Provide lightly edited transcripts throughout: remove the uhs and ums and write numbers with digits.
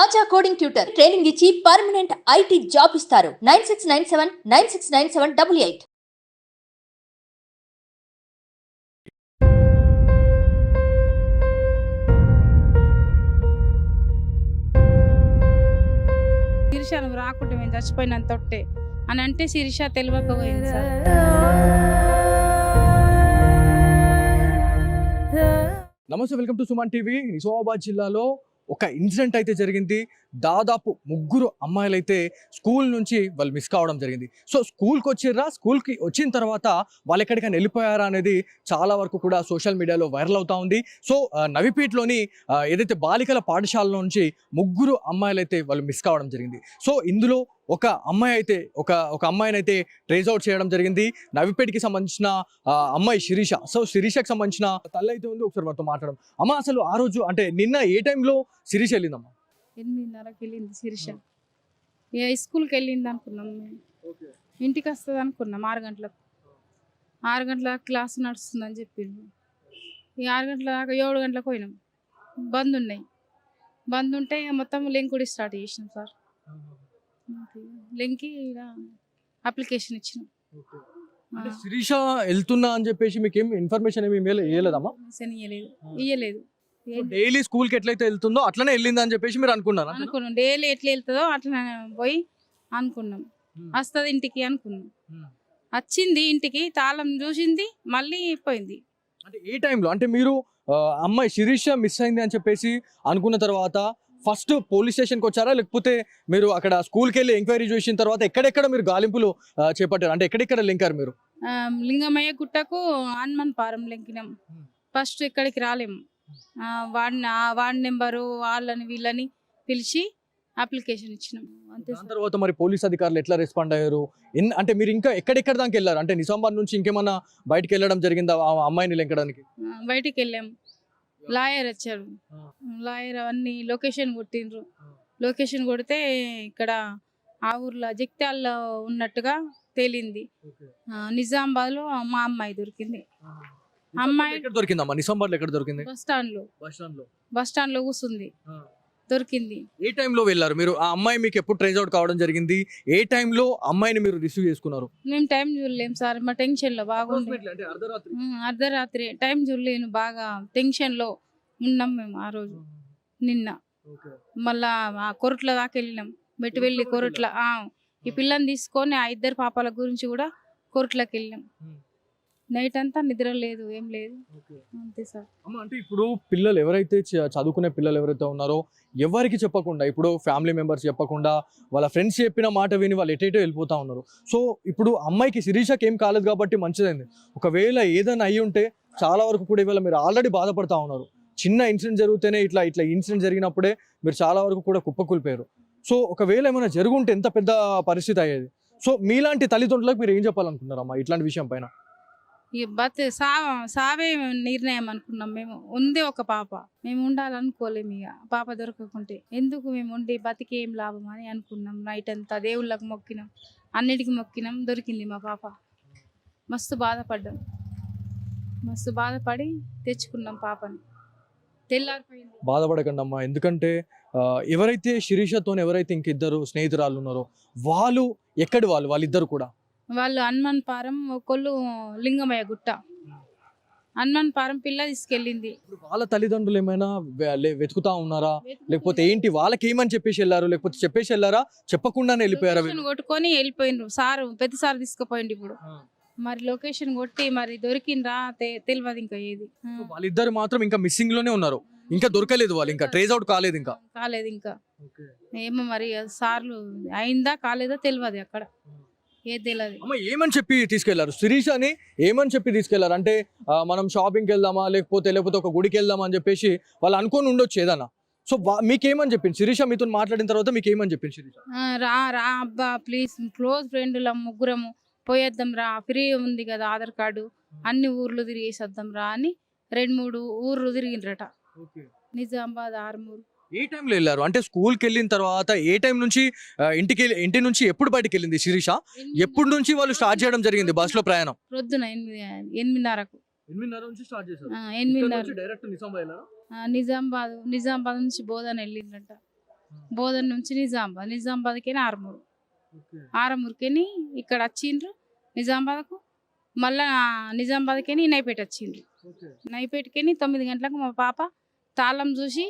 ఆచా coding tutor training ఇచ్చి permanent IT job ఇస్తారు. 9697969788. శిరీష నువ్వు రాకుంటే మేము చచ్చిపోయినంత తొట్టే అని అంటే శిరీష తెలియకపోయింది సార్. నమస్తే, welcome to Suman TV. Nizamabad జిల్లాలో ఒక ఇన్సిడెంట్ అయితే జరిగింది. దాదాపు 3 అమ్మాయిలు అయితే స్కూల్ నుంచి వాళ్ళు మిస్ కావడం జరిగింది. సో స్కూల్కి వచ్చిర్రా, స్కూల్కి వచ్చిన తర్వాత వాళ్ళు ఎక్కడికైనా వెళ్ళిపోయారా అనేది చాలా వరకు కూడా సోషల్ మీడియాలో వైరల్ అవుతా ఉంది. సో నవిపేటలోని ఏదైతే బాలికల పాఠశాల నుంచి 3 అమ్మాయిలు అయితే వాళ్ళు మిస్ కావడం జరిగింది. సో ఇందులో ఒక అమ్మాయి అయితే ఒక అమ్మాయిని అయితే ట్రేస్ అవుట్ చేయడం జరిగింది. నవిపేటకి సంబంధించిన అమ్మాయి శిరీష. సో శిరీషకి సంబంధించిన తల్లి అయితే ఉంది, ఒకసారి వారితో మాట్లాడడం. అమ్మ, అసలు ఆ రోజు అంటే నిన్న ఏ టైంలో శిరీష వెళ్ళిందమ్మా? 8:30కి వెళ్ళింది శిరీష. ఇక స్కూల్కి వెళ్ళింది అనుకున్నాం మేము. ఇంటికి వస్తుంది అనుకున్నాం 6 గంటలకు. 6 గంటల క్లాస్ నడుస్తుందని చెప్పిండు. ఈ 6 గంటల దాకా 7 గంటలకు పోయినాం. బంద్ ఉన్నాయి. బంద్ ఉంటే మొత్తం లింకుడి స్టార్ట్ చేసినాం సార్. లింక్కి అప్లికేషన్ ఇచ్చినాం. శిరీష వెళ్తున్నా అని చెప్పేసి మీకు ఏం ఇన్ఫర్మేషన్ ఏమి ఇవ్వలేదమ్మా? ఇయ్యలేదు. డైలీ స్కూల్ కి ఎట్లయితే వెళ్తుందో అట్లనే వెళ్ళింది అని చెప్పేసి మీరు అనుకున్నారా? అనుకున్నాం డైలీ ఎట్లా వెళ్తుందో అట్లా పోయి అనుకున్నాం. వస్తుంది ఇంటికి అనుకున్నాం. వచ్చింది ఇంటికి, తాళం చూసింది, మళ్ళీ పోయింది. అంటే ఏ టైంలో అంటే మీరు అమ్మాయి శిరీష మిస్ అయింది అని చెప్పేసి అనుకున్న తర్వాత ఫస్ట్ పోలీస్ స్టేషన్కి వచ్చారా, లేకపోతే మీరు అక్కడ స్కూల్కి వెళ్ళి ఎంక్వైరీ చేసిన తర్వాత ఎక్కడెక్కడ మీరు గాలింపులు చేపట్టారు? అంటే ఎక్కడెక్కడ లింకారు మీరు? లింగమయ్య గుట్టకు హనుమాన్ పారం లింకినాం. ఫస్ట్ ఇక్కడికి రాలేము. వార్డ్ నెంబరు వాళ్ళని వీళ్ళని పిలిచి అప్లికేషన్ ఇచ్చినాం. అంతే. దాని తర్వాత మరి పోలీస్ అధికారులు ఎట్లా రెస్పాండ్ అయ్యారు? అంటే మీరు ఇంకా ఎక్కడెక్కడ దాకా వెళ్ళారు? అంటే నిజామాబాద్ నుంచి ఇంకేమన్నా బయటకు వెళ్ళడం జరిగిందా ఆ అమ్మాయిని లింకడానికి? బయటికి వెళ్ళాం. లాయర్ వచ్చారు. లాయర్ అవన్నీ లొకేషన్ కొట్టిండ్రు. లొకేషన్ కొడితే ఇక్కడ ఆ ఊర్లో జగిత్యాలలో ఉన్నట్టుగా తేలింది. నిజామాబాద్లో మా అమ్మాయి దొరికింది. అమ్మాయి ఎక్కడ దొరికిందమ్మా? నిజామాబాద్లో ఎక్కడ దొరికింది? బస్ స్టాండ్ లో కూర్చుంది, దొరికింది. ఏ టైంలో వెళ్ళారు మీరు? ఆ అమ్మాయి మీకు ఎప్పుడు ట్రేస్ అవుట్ కావడం జరిగింది? ఏ టైంలో అమ్మాయిని మీరు రిసీవ్ చేసుకున్నారు? మేము టైం చూడలేము సార్, మా టెన్షన్ లో బాగుంది. అర్ధరాత్రి టైం చూడలేను, బాగా టెన్షన్ లో ఉన్నాం మేము ఆ రోజు. నిన్న మళ్ళా ఆ కొరట్ల దాకా వెళ్ళినాం. మెట్టువెళ్ళి కొరట్ల ఈ పిల్లని తీసుకొని ఆ 2 పాపాల గురించి కూడా కొరట్లకి వెళ్ళినాం. నైట్ అంతా నిద్ర లేదు, ఏం లేదు. అంతే సార్. అంటే ఇప్పుడు పిల్లలు ఎవరైతే చదువుకునే పిల్లలు ఎవరైతే ఉన్నారో ఎవరికి చెప్పకుండా, ఇప్పుడు ఫ్యామిలీ మెంబర్స్ చెప్పకుండా వాళ్ళ ఫ్రెండ్స్ చెప్పిన మాట విని వాళ్ళు ఎటేటో వెళ్ళిపోతా ఉన్నారు. సో ఇప్పుడు అమ్మాయికి శిరీషకి ఏం కాలేదు కాబట్టి మంచిదైంది. ఒకవేళ ఏదైనా అయ్యి ఉంటే చాలా వరకు కూడా ఇవాళ మీరు ఆల్రెడీ బాధపడతా ఉన్నారు. చిన్న ఇన్సిడెంట్ జరిగితేనే ఇట్లా ఇన్సిడెంట్ జరిగినప్పుడే మీరు చాలా వరకు కూడా కుప్పకూలిపోయారు. సో ఒకవేళ ఏమైనా జరుగుంటే ఎంత పెద్ద పరిస్థితి అయ్యేది. సో మీలాంటి తల్లిదండ్రులకు మీరు ఏం చెప్పాలనుకున్నారమ్మా ఇట్లాంటి విషయం పైన? ఈ సావే నిర్ణయం అనుకున్నాం మేము. ఉంది ఒక పాప, మేము ఉండాలనుకోలేము. ఇక పాప దొరకకుంటే ఎందుకు మేము ఉండి బతికి ఏం లాభం అని అనుకున్నాం. నైట్ అంతా దేవుళ్ళకు మొక్కినాం, అన్నిటికీ మొక్కినాం. దొరికింది మా పాప. మస్తు బాధపడ్డాం, మస్తు బాధపడి తెచ్చుకున్నాం పాపని. తెల్లారిపోయింది. బాధపడకండి అమ్మా, ఎందుకంటే ఎవరైతే శిరీషతో ఎవరైతే ఇంకిద్దరు స్నేహితురాలు ఉన్నారో వాళ్ళు ఎక్కడి వాళ్ళిద్దరు కూడా వాళ్ళు హనుమాన్ పారం, ఒకళ్ళు లింగమయ్య గుట్ట. హనుమాన్ పారం పిల్ల తీసుకెళ్ళింది. వాళ్ళ తల్లిదండ్రులు ఏమైనా వెతుకుతా ఉన్నారా, లేకపోతే ఏంటి? వాళ్ళకి ఏమని చెప్పేసి వెళ్ళారు, లేకపోతే చెప్పేసి వెళ్ళారా, చెప్పకుండానే వెళ్ళిపోయారా? కొట్టుకొని వెళ్ళిపోయినరు. సారు పెద్ద సార్ తీసుకుపోయింది. ఇప్పుడు మరి లొకేషన్ కొట్టి మరి దొరికిందా తెలియదు ఇంకా ఏది. వాళ్ళిద్దరు మాత్రం ఇంకా మిస్సింగ్ లోనే ఉన్నారు, ఇంకా దొరకలేదు. వాళ్ళు ఇంకా ట్రేస్ అవుట్ కాలేదు ఇంకా ఏమో మరి సార్లు అయిందా కాలేదా తెలియదు. అక్కడ ఏమని చెప్పి తీసుకెళ్లారు శిరీష అని? ఏమని చెప్పి తీసుకెళ్లారు అంటే మనం షాపింగ్కి వెళ్దామా, లేకపోతే ఒక గుడికి వెళ్దామా అని చెప్పేసి వాళ్ళు అనుకొని ఉండొచ్చు ఏదన్నా. సో మీకేమని చెప్పింది శిరీష? మీతో మాట్లాడిన తర్వాత మీకు ఏమని చెప్పింది శిరీష? రా అబ్బా ప్లీజ్, క్లోజ్ ఫ్రెండ్లం ముగ్గురము పోయేద్దాం రా, ఫ్రీ ఉంది కదా ఆధార్ కార్డు, అన్ని ఊర్లు తిరిగేసేద్దాం రా అని 2-3 ఊర్లు తిరిగిండ్రట. నిజామాబాద్, ఆర్మూరు. ఏ టైంలో వెళ్ళారు? అంటే స్కూల్కి వెళ్ళిన తర్వాత ఏ టైం నుంచి ఇంటి నుంచి ఎప్పుడు బయటకు వెళ్ళింది శిరీష? ఎప్పుడు నుంచి వాళ్ళు స్టార్ట్ చేయడం జరిగింది బస్ లో ప్రయాణం? ప్రొద్దున 8:30కు. 8:30 నుంచి స్టార్ట్ చేశారు. 8:30 డైరెక్ట్ నిజామాబాద్ వెళ్ళారా? నిజామాబాద్ నుంచి బోధన వెళ్ళిందంట. బోధన్ నుంచి నిజామాబాద్కి ఆరమూరుకి ఇక్కడ వచ్చిండ్రు నిజామాబాద్కు. మళ్ళా నిజామాబాద్కి నైపేట వచ్చిండ్రు. నైపేటకి 9 గంటలకు మా పాప తాళం చూసి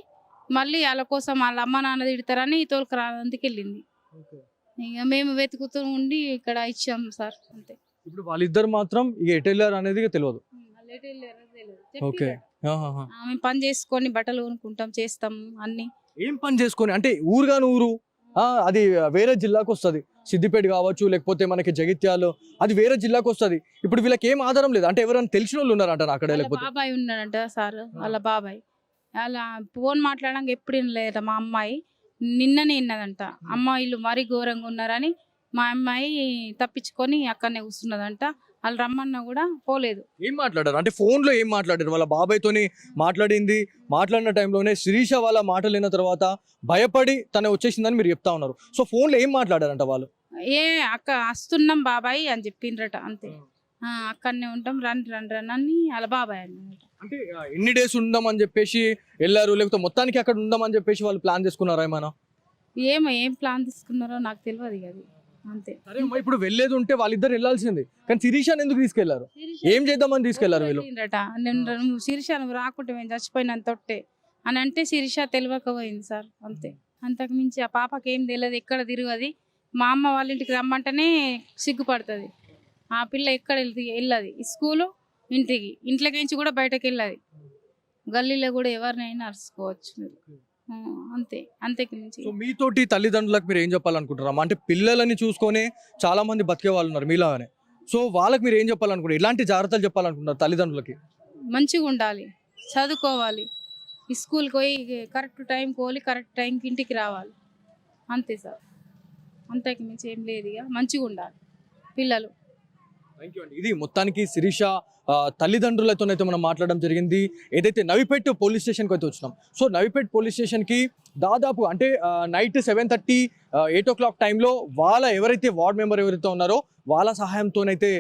మళ్ళీ వాళ్ళ కోసం వాళ్ళ అమ్మ నాన్న తిడతారని తోలుకురానందుకు వెళ్ళింది. ఇక మేము వెతుకుతూ ఉండి ఇక్కడ ఇచ్చాం సార్, అంతే. ఇప్పుడు వాళ్ళిద్దరు మాత్రం ఇక ఎటు వెళ్ళారు అనేది ఇక తెలియదు. ఓకే. మేము పని చేసుకొని బట్టలు కొనుక్కుంటాం, చేస్తాం అన్ని. ఏం పని చేసుకొని అంటే ఊరుగాను ఊరు అది వేరే జిల్లాకు వస్తుంది. సిద్దిపేట కావచ్చు, లేకపోతే మనకి జగిత్యాలు, అది వేరే జిల్లాకు వస్తుంది. ఇప్పుడు వీళ్ళకి ఏం ఆధారం లేదు అంటే ఎవరైనా తెలిసిన వాళ్ళు ఉన్నారంట అక్కడ? లేకపోతే బాబాయ్ ఉన్నాడంట సార్, వాళ్ళ బాబాయ్ అలా ఫోన్ మాట్లాడడానికి ఎప్పుడు వినలేదట. మా అమ్మాయి నిన్ననే విన్నదంట. అమ్మాయిలు మరీ ఘోరంగా ఉన్నారని మా అమ్మాయి తప్పించుకొని అక్కడనే కూర్చున్నదంట. వాళ్ళు రమ్మన్నా కూడా పోలేదు. ఏం మాట్లాడారు అంటే ఫోన్ లో ఏం మాట్లాడారు? వాళ్ళ బాబాయ్తోని మాట్లాడిన టైంలోనే శిరీష వాళ్ళ మాటలు విన్న తర్వాత భయపడి తన వచ్చేసిందని మీరు చెప్తా ఉన్నారు. సో ఫోన్ లో ఏం మాట్లాడారంట వాళ్ళు? అక్క వస్తున్నాం బాబాయ్ అని చెప్పిండ్రట, అంతే. అక్కడనే ఉంటాం, రండి అని వాళ్ళ బాబాయ్ అన్నమాట. అంటే ఎన్ని డేస్ ఉందామని చెప్పేసి వెళ్ళారు, లేకపోతే మొత్తానికి అక్కడ ఉందామని చెప్పేసి వాళ్ళు ప్లాన్ చేసుకున్నారా ఏమైనా? ఏం ప్లాన్ తీసుకున్నారో నాకు తెలియదు అది, అంతే. సరే అమ్మా, ఇప్పుడు వెళ్ళేది ఉంటే వాళ్ళిద్దరు వెళ్ళాల్సింది, కానీ శిరీషని ఎందుకు తీసుకెళ్లారు? ఏం చేద్దామని తీసుకెళ్లారు వీళ్ళు? నువ్వు శిరీష నువ్వు రాకుంటే మేము చచ్చిపోయినంత తొట్టే అని అంటే శిరీష తెలియకపోయింది సార్, అంతే. అంతకు మించి ఆ పాపకి ఏం తెలియదు, ఎక్కడ తిరగది. మా అమ్మ వాళ్ళ ఇంటికి రమ్మంటేనే సిగ్గుపడుతుంది. ఆ పిల్ల ఎక్కడ వెళ్ళదు, స్కూలు ఇంట్లోకించి కూడా బయటకు వెళ్ళదు. గల్లీలో కూడా ఎవరినైనా అరుచుకోవచ్చు మీరు, అంతే. అంతకు మించి మీతోటి తల్లిదండ్రులకు మీరు ఏం చెప్పాలనుకుంటారా? అంటే పిల్లలని చూసుకొని చాలా మంది బతికే వాళ్ళు ఉన్నారు మీలాగానే. సో వాళ్ళకి మీరు ఏం చెప్పాలనుకుంటారు? ఎలాంటి జాగ్రత్తలు చెప్పాలనుకుంటారు తల్లిదండ్రులకి? మంచిగా ఉండాలి, చదువుకోవాలి, స్కూల్కి పోయి కరెక్ట్ టైంకి పోవాలి, కరెక్ట్ టైంకి ఇంటికి రావాలి, అంతే సార్. అంతకు మించి ఏం లేదు, ఇక మంచిగా ఉండాలి పిల్లలు. థ్యాంక్ యూ అండి. ఇది మొత్తానికి శిరీష తల్లిదండ్రులతోనైతే మనం మాట్లాడడం జరిగింది. ఏదైతే నవిపేట్ పోలీస్ స్టేషన్కి అయితే వచ్చినాం. సో నవిపేట్ పోలీస్ స్టేషన్కి దాదాపు అంటే నైట్ 7:30 8 o'clock టైంలో వాళ్ళ ఎవరైతే వార్డ్ మెంబర్ ఎవరైతే ఉన్నారో వాళ్ళ సహాయంతోనైతే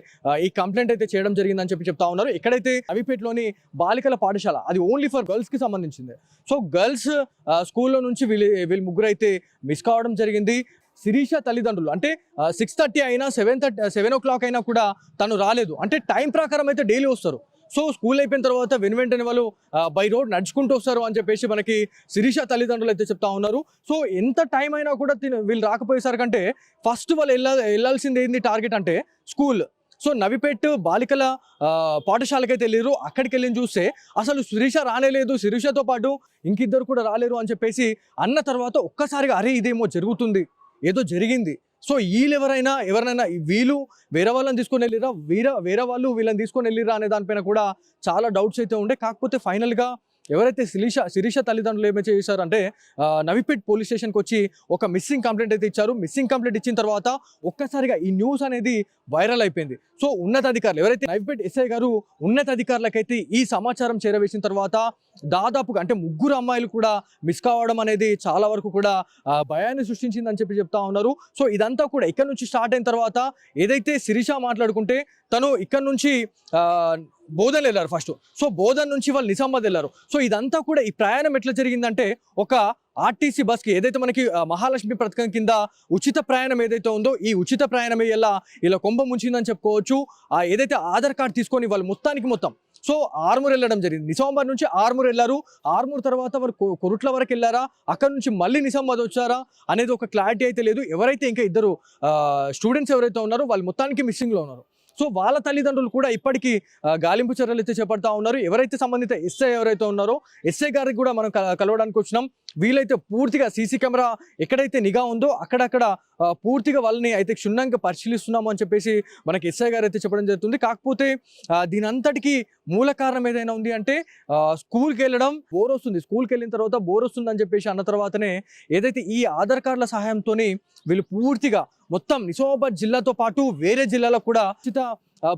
ఈ కంప్లైంట్ అయితే చేయడం జరిగిందని చెప్తా ఉన్నారు. ఎక్కడైతే నవిపేట్లోని బాలికల పాఠశాల, అది ఓన్లీ ఫర్ గర్ల్స్కి సంబంధించింది. సో గర్ల్స్ స్కూల్లో నుంచి వీళ్ళు ముగ్గురు అయితే మిస్ కావడం జరిగింది. శిరీష తల్లిదండ్రులు అంటే 6:30 అయినా 7 o'clock అయినా కూడా తను రాలేదు. అంటే టైం ప్రకారం అయితే డైలీ వస్తారు. సో స్కూల్ అయిపోయిన తర్వాత వెంటనే వాళ్ళు బై రోడ్ నడుచుకుంటూ వస్తారు అని చెప్పేసి మనకి శిరీష తల్లిదండ్రులు అయితే చెప్తా ఉన్నారు. సో ఎంత టైం అయినా కూడా వీళ్ళు రాకపోయేసరికంటే ఫస్ట్ వాళ్ళు వెళ్ళాల్సింది ఏంది టార్గెట్ అంటే స్కూల్. సో నవిపేట్ బాలికల పాఠశాలకైతే వెళ్ళారు. అక్కడికి వెళ్ళి చూస్తే అసలు శిరీష రానేలేదు, శిరీషతో పాటు ఇంకిద్దరు కూడా రాలేరు అని చెప్పేసి అన్న తర్వాత ఒక్కసారిగా అరే ఇదేమో జరుగుతుంది, ఏదో జరిగింది. సో ఎవరైనా వీళ్ళు వేరే వాళ్ళని తీసుకొని వెళ్ళిరా, వేరే వాళ్ళు వీళ్ళని తీసుకొని వెళ్ళిరా అనే దానిపైన కూడా చాలా డౌట్స్ అయితే ఉండే. కాకపోతే ఫైనల్గా ఎవరైతే శిరీష తల్లిదండ్రులు ఏమైతే చేశారంటే నవిపేట్ పోలీస్ స్టేషన్కి వచ్చి ఒక మిస్సింగ్ కంప్లైంట్ అయితే ఇచ్చారు. మిస్సింగ్ కంప్లైంట్ ఇచ్చిన తర్వాత ఒక్కసారిగా ఈ న్యూస్ అనేది వైరల్ అయిపోయింది. సో ఉన్నతాధికారులు ఎవరైతే నవిపేట్ ఎస్ఐ గారు ఉన్నతాధికారులకైతే ఈ సమాచారం చేరవేసిన తర్వాత దాదాపుగా అంటే 3 అమ్మాయిలు కూడా మిస్ కావడం అనేది చాలా వరకు కూడా భయాన్ని సృష్టించిందని చెప్తా ఉన్నారు. సో ఇదంతా కూడా ఇక్కడ నుంచి స్టార్ట్ అయిన తర్వాత ఏదైతే శిరీష మాట్లాడుకుంటే తను ఇక్కడ నుంచి బోధన్ వెళ్ళారు ఫస్ట్. సో బోధన్ నుంచి వాళ్ళు నిజామాబాద్ వెళ్ళారు. సో ఇదంతా కూడా ఈ ప్రయాణం ఎట్లా జరిగిందంటే ఒక ఆర్టీసీ బస్కి ఏదైతే మనకి మహాలక్ష్మి పథకం కింద ఉచిత ప్రయాణం ఏదైతే ఉందో ఈ ఉచిత ప్రయాణమే ఇలా కొంబ ముంచిందని చెప్పుకోవచ్చు. ఏదైతే ఆధార్ కార్డు తీసుకొని వాళ్ళు మొత్తం సో ఆర్మూర్ వెళ్ళడం జరిగింది. నిజామాబాద్ నుంచి ఆర్మూర్ వెళ్ళారు. ఆర్మూర్ తర్వాత వారు కొరుట్ల వరకు వెళ్ళారా, అక్కడ నుంచి మళ్ళీ నిజామాబాద్ వచ్చారా అనేది ఒక క్లారిటీ అయితే లేదు. ఎవరైతే ఇంకా 2 స్టూడెంట్స్ ఎవరైతే ఉన్నారో వాళ్ళు మొత్తానికి మిస్సింగ్లో ఉన్నారు. సో వాళ్ళ తల్లిదండ్రులు కూడా ఇప్పటికీ గాలింపు చర్యలు అయితే చేపడతా ఉన్నారు. ఎవరైతే సంబంధిత ఎస్ఐ ఎవరైతే ఉన్నారో ఎస్ఐ గారికి కూడా మనం కలవడానికి వచ్చినాం. వీలైతే పూర్తిగా సీసీ కెమెరా ఎక్కడైతే నిఘా ఉందో అక్కడక్కడ పూర్తిగా వాళ్ళని అయితే క్షుణ్ణంగా పరిశీలిస్తున్నాము అని చెప్పేసి మనకి ఎస్ఐ గారు అయితే చెప్పడం జరుగుతుంది. కాకపోతే దీని అంతటికీ మూల కారణం ఏదైనా ఉంది అంటే స్కూల్కి వెళ్ళడం బోర్ వస్తుంది, స్కూల్కి వెళ్ళిన తర్వాత బోర్ వస్తుంది అని చెప్పేసి అన్న తర్వాతనే ఏదైతే ఈ ఆధార్ కార్డుల సహాయంతో వీళ్ళు పూర్తిగా మొత్తం నిజామాబాద్ జిల్లాతో పాటు వేరే జిల్లాలకు కూడా ఉచిత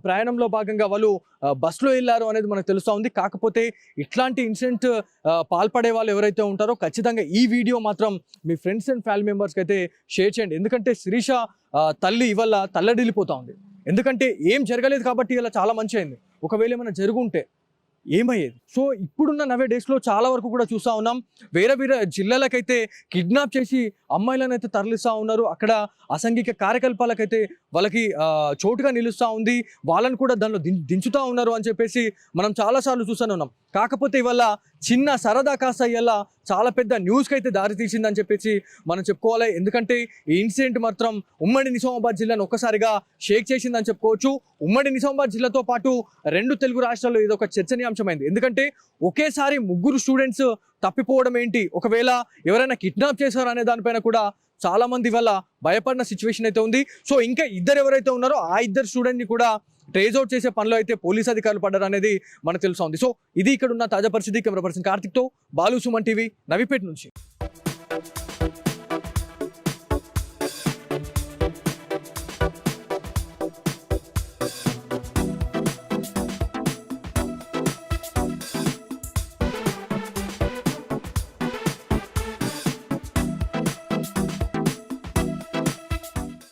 ప్రయాణంలో భాగంగా వాళ్ళు బస్సులో వెళ్ళారు అనేది మనకు తెలుస్తూ ఉంది. కాకపోతే ఇట్లాంటి ఇన్సిడెంట్ పాల్పడే వాళ్ళు ఎవరైతే ఉంటారో ఖచ్చితంగా ఈ వీడియో మాత్రం మీ ఫ్రెండ్స్ అండ్ ఫ్యామిలీ మెంబర్స్కి అయితే షేర్ చేయండి. ఎందుకంటే శిరీష తల్లి ఇవాళ తల్లడిల్లిపోతా ఉంది. ఎందుకంటే ఏం జరగలేదు కాబట్టి ఇలా చాలా మంచి అయింది. ఒకవేళ ఏమైనా జరుగుంటే ఏమయ్యేది? సో ఇప్పుడున్న నవే డేస్లో చాలా వరకు కూడా చూస్తూ ఉన్నాం, వేరే వేరే జిల్లాలకైతే కిడ్నాప్ చేసి అమ్మాయిలను అయితే తరలిస్తూ ఉన్నారు. అక్కడ అసాంఘిక కార్యకలాపాలకైతే వాళ్ళకి చోటుగా నిలుస్తూ ఉంది, వాళ్ళని కూడా దానిలో దించుతూ ఉన్నారు అని చెప్పేసి మనం చాలాసార్లు చూస్తూనే ఉన్నాం. కాకపోతే ఇవాళ చిన్న సరదా కాస్త ఇవాళ చాలా పెద్ద న్యూస్కి అయితే దారి తీసిందని చెప్పేసి మనం చెప్పుకోవాలి. ఎందుకంటే ఈ ఇన్సిడెంట్ మాత్రం ఉమ్మడి నిజామాబాద్ జిల్లాను ఒక్కసారిగా షేక్ చేసిందని చెప్పుకోవచ్చు. ఉమ్మడి నిజామాబాద్ జిల్లాతో పాటు 2 తెలుగు రాష్ట్రాల్లో ఇది ఒక చర్చనీయాంశమైంది. ఎందుకంటే ఒకేసారి 3 స్టూడెంట్స్ తప్పిపోవడం ఏంటి, ఒకవేళ ఎవరైనా కిడ్నాప్ చేశారా అనే దానిపైన కూడా చాలా మంది వల్ల భయపడిన సిచ్యువేషన్ అయితే ఉంది. సో ఇంకా ఇద్దరు ఎవరైతే ఉన్నారో ఆ 2 స్టూడెంట్ని కూడా ట్రేస్ అవుట్ చేసే పనిలో అయితే పోలీస్ అధికారులు పడ్డారు అనేది మనకు తెలుస్తుంది. సో ఇది ఇక్కడ ఉన్న తాజా పరిస్థితి. కెమెరా పర్సన్ కార్తిక్తో బాలు, సుమన్ టీవీ, నవీపేట నుంచి.